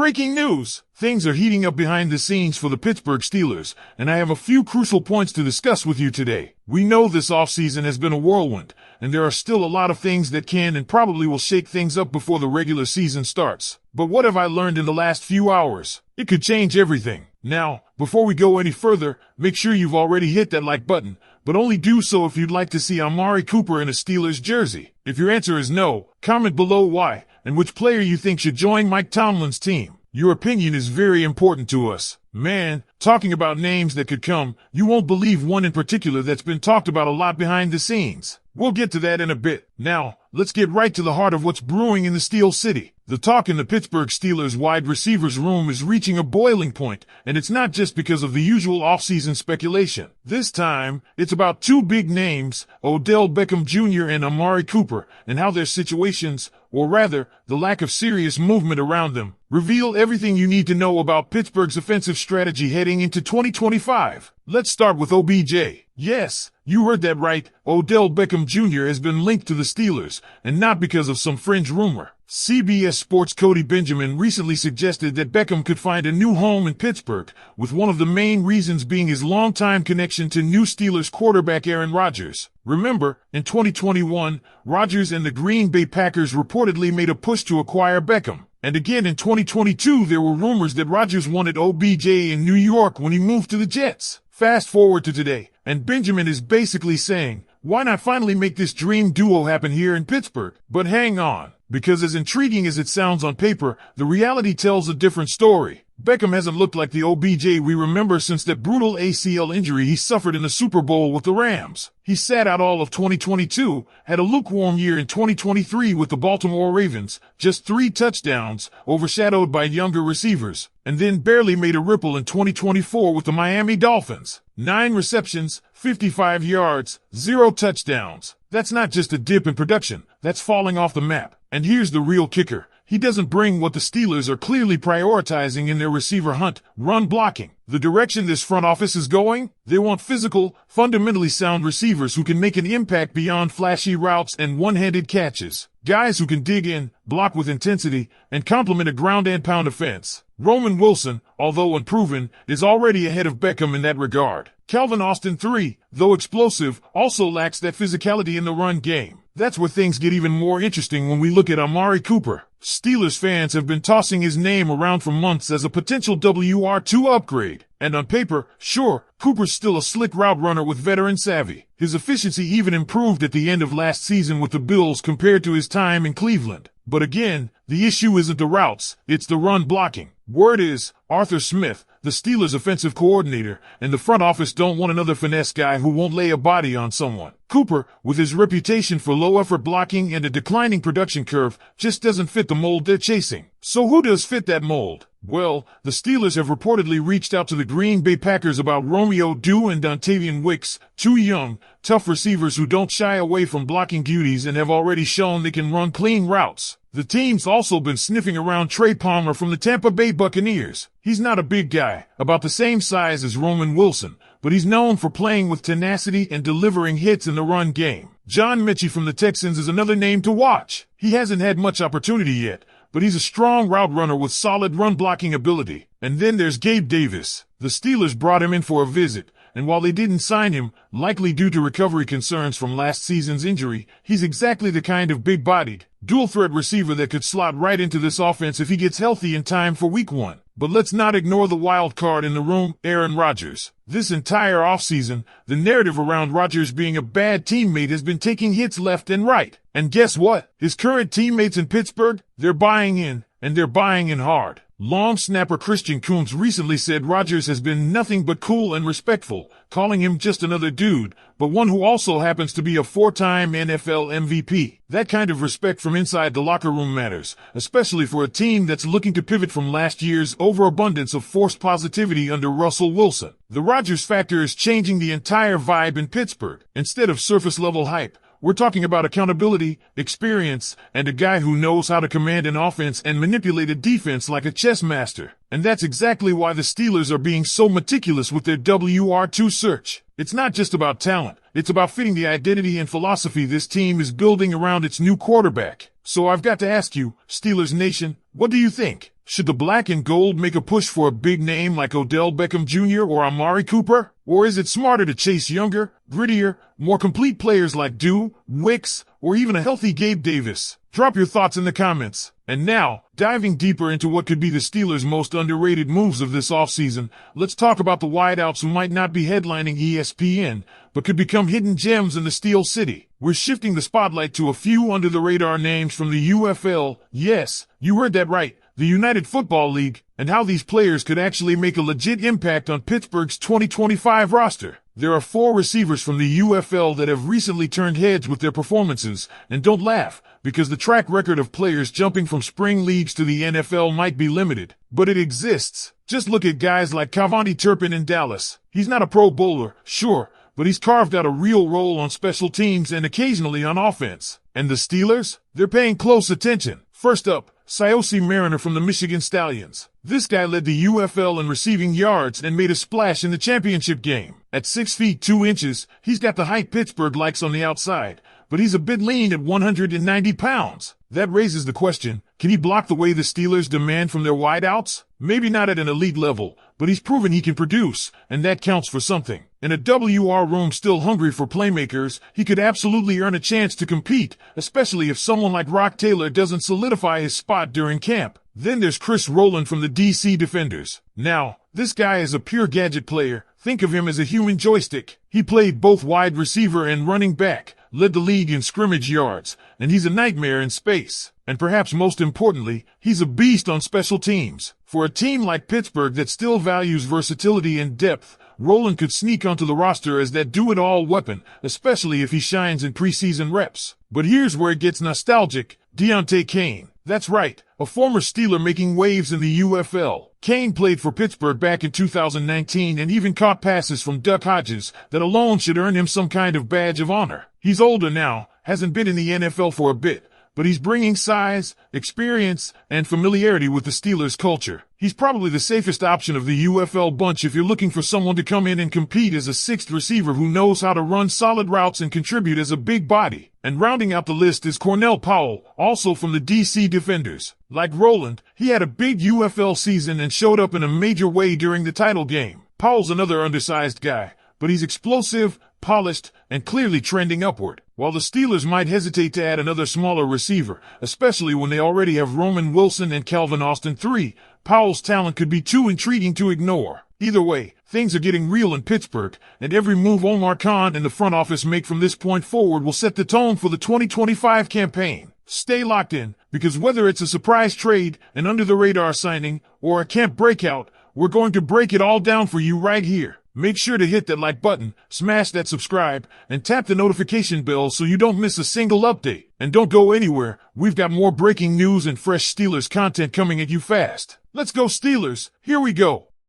Breaking news! Things are heating up behind the scenes for the Pittsburgh Steelers, and I have a few crucial points to discuss with you today. We know this offseason has been a whirlwind, and there are still a lot of things that can and probably will shake things up before the regular season starts. But what have I learned in the last few hours? It could change everything. Now, before we go any further, make sure you've already hit that like button, but only do so if you'd like to see Amari Cooper in a Steelers jersey. If your answer is no, comment below why and which player you think should join Mike Tomlin's team. Your opinion is very important to us. Man, talking about names that could come, you won't believe one in particular that's been talked about a lot behind the scenes. We'll get to that in a bit. Now, let's get right to the heart of what's brewing in the Steel City. The talk in the Pittsburgh Steelers wide receivers room is reaching a boiling point, and it's not just because of the usual offseason speculation. This time, it's about two big names, Odell Beckham Jr. and Amari Cooper, and how their situations, or rather, the lack of serious movement around them, reveal everything you need to know about Pittsburgh's offensive strategy heading into 2025. Let's start with OBJ. Yes, you heard that right. Odell Beckham Jr. has been linked to the Steelers, and not because of some fringe rumor. CBS Sports' Cody Benjamin recently suggested that Beckham could find a new home in Pittsburgh, with one of the main reasons being his longtime connection to new Steelers quarterback Aaron Rodgers. Remember, in 2021, Rodgers and the Green Bay Packers reportedly made a push to acquire Beckham. And again in 2022, there were rumors that Rodgers wanted OBJ in New York when he moved to the Jets. Fast forward to today, and Benjamin is basically saying, why not finally make this dream duo happen here in Pittsburgh? But hang on, because as intriguing as it sounds on paper, the reality tells a different story. Beckham hasn't looked like the OBJ we remember since that brutal ACL injury he suffered in the Super Bowl with the Rams. He sat out all of 2022, had a lukewarm year in 2023 with the Baltimore Ravens, just 3 touchdowns, overshadowed by younger receivers, and then barely made a ripple in 2024 with the Miami Dolphins. 9 receptions, 55 yards, 0 touchdowns. That's not just a dip in production, that's falling off the map. And here's the real kicker. He doesn't bring what the Steelers are clearly prioritizing in their receiver hunt, run blocking. The direction this front office is going? They want physical, fundamentally sound receivers who can make an impact beyond flashy routes and one-handed catches. Guys who can dig in, block with intensity, and complement a ground-and-pound offense. Roman Wilson, although unproven, is already ahead of Beckham in that regard. Calvin Austin III, though explosive, also lacks that physicality in the run game. That's where things get even more interesting when we look at Amari Cooper. Steelers fans have been tossing his name around for months as a potential WR2 upgrade. And on paper, sure, Cooper's still a slick route runner with veteran savvy. His efficiency even improved at the end of last season with the Bills compared to his time in Cleveland. But again, the issue isn't the routes, it's the run blocking. Word is, Arthur Smith, the Steelers' offensive coordinator, and the front office don't want another finesse guy who won't lay a body on someone. Cooper, with his reputation for low-effort blocking and a declining production curve, just doesn't fit the mold they're chasing. So who does fit that mold? Well, the Steelers have reportedly reached out to the Green Bay Packers about Romeo Dew and Dontavian Wicks, 2 young, tough receivers who don't shy away from blocking duties and have already shown they can run clean routes. The team's also been sniffing around Trey Palmer from the Tampa Bay Buccaneers. He's not a big guy, about the same size as Roman Wilson, but he's known for playing with tenacity and delivering hits in the run game. John Mechie from the Texans is another name to watch. He hasn't had much opportunity yet, but he's a strong route runner with solid run-blocking ability. And then there's Gabe Davis. The Steelers brought him in for a visit, and while they didn't sign him, likely due to recovery concerns from last season's injury, he's exactly the kind of big-bodied, dual-threat receiver that could slot right into this offense if he gets healthy in time for Week 1. But let's not ignore the wild card in the room, Aaron Rodgers. This entire offseason, the narrative around Rodgers being a bad teammate has been taking hits left and right. And guess what? His current teammates in Pittsburgh, they're buying in, and they're buying in hard. Long snapper Christian Kuntz recently said Rodgers has been nothing but cool and respectful, calling him just another dude, but one who also happens to be a 4-time NFL MVP. That kind of respect from inside the locker room matters, especially for a team that's looking to pivot from last year's overabundance of forced positivity under Russell Wilson. The Rodgers factor is changing the entire vibe in Pittsburgh. Instead of surface-level hype, we're talking about accountability, experience, and a guy who knows how to command an offense and manipulate a defense like a chess master. And that's exactly why the Steelers are being so meticulous with their WR2 search. It's not just about talent. It's about fitting the identity and philosophy this team is building around its new quarterback. So I've got to ask you, Steelers Nation, what do you think? Should the black and gold make a push for a big name like Odell Beckham Jr. or Amari Cooper? Or is it smarter to chase younger, grittier, more complete players like Dew, Wicks, or even a healthy Gabe Davis? Drop your thoughts in the comments. And now, diving deeper into what could be the Steelers' most underrated moves of this offseason, let's talk about the wideouts who might not be headlining ESPN, but could become hidden gems in the Steel City. We're shifting the spotlight to a few under-the-radar names from the UFL. Yes, you heard that right. The United Football League, and how these players could actually make a legit impact on Pittsburgh's 2025 roster. There are 4 receivers from the UFL that have recently turned heads with their performances, and don't laugh, because the track record of players jumping from spring leagues to the NFL might be limited, but it exists. Just look at guys like Cavante Turpin in Dallas. He's not a pro bowler, sure, but he's carved out a real role on special teams and occasionally on offense. And the Steelers? They're paying close attention. First up, Siaosi Mariner from the Michigan Stallions. This guy led the UFL in receiving yards and made a splash in the championship game. At 6 feet 2 inches, he's got the height Pittsburgh likes on the outside, but he's a bit lean at 190 pounds. That raises the question, can he block the way the Steelers demand from their wideouts? Maybe not at an elite level, but he's proven he can produce, and that counts for something. In a WR room still hungry for playmakers, he could absolutely earn a chance to compete, especially if someone like Rock Taylor doesn't solidify his spot during camp. Then there's Chris Rowland from the DC Defenders. Now, this guy is a pure gadget player. Think of him as a human joystick. He played both wide receiver and running back, led the league in scrimmage yards, and he's a nightmare in space. And perhaps most importantly, he's a beast on special teams. For a team like Pittsburgh that still values versatility and depth, Rowland could sneak onto the roster as that do-it-all weapon, especially if he shines in preseason reps. But here's where it gets nostalgic. Deontay Cain. That's right, a former Steeler making waves in the UFL. Cain played for Pittsburgh back in 2019 and even caught passes from Duck Hodges that alone should earn him some kind of badge of honor. He's older now, hasn't been in the NFL for a bit, but he's bringing size, experience, and familiarity with the Steelers culture. He's probably the safest option of the UFL bunch if you're looking for someone to come in and compete as a 6th receiver who knows how to run solid routes and contribute as a big body. And rounding out the list is Cornell Powell, also from the DC Defenders. Like Rowland, he had a big UFL season and showed up in a major way during the title game. Powell's another undersized guy, but he's explosive, polished, and clearly trending upward. While the Steelers might hesitate to add another smaller receiver, especially when they already have Roman Wilson and Calvin Austin III, Powell's talent could be too intriguing to ignore. Either way, things are getting real in Pittsburgh, and every move Omar Khan and the front office make from this point forward will set the tone for the 2025 campaign. Stay locked in, because whether it's a surprise trade, an under-the-radar signing, or a camp breakout, we're going to break it all down for you right here. Make sure to hit that like button, smash that subscribe, and tap the notification bell so you don't miss a single update. And don't go anywhere, we've got more breaking news and fresh Steelers content coming at you fast. Let's go Steelers, here we go.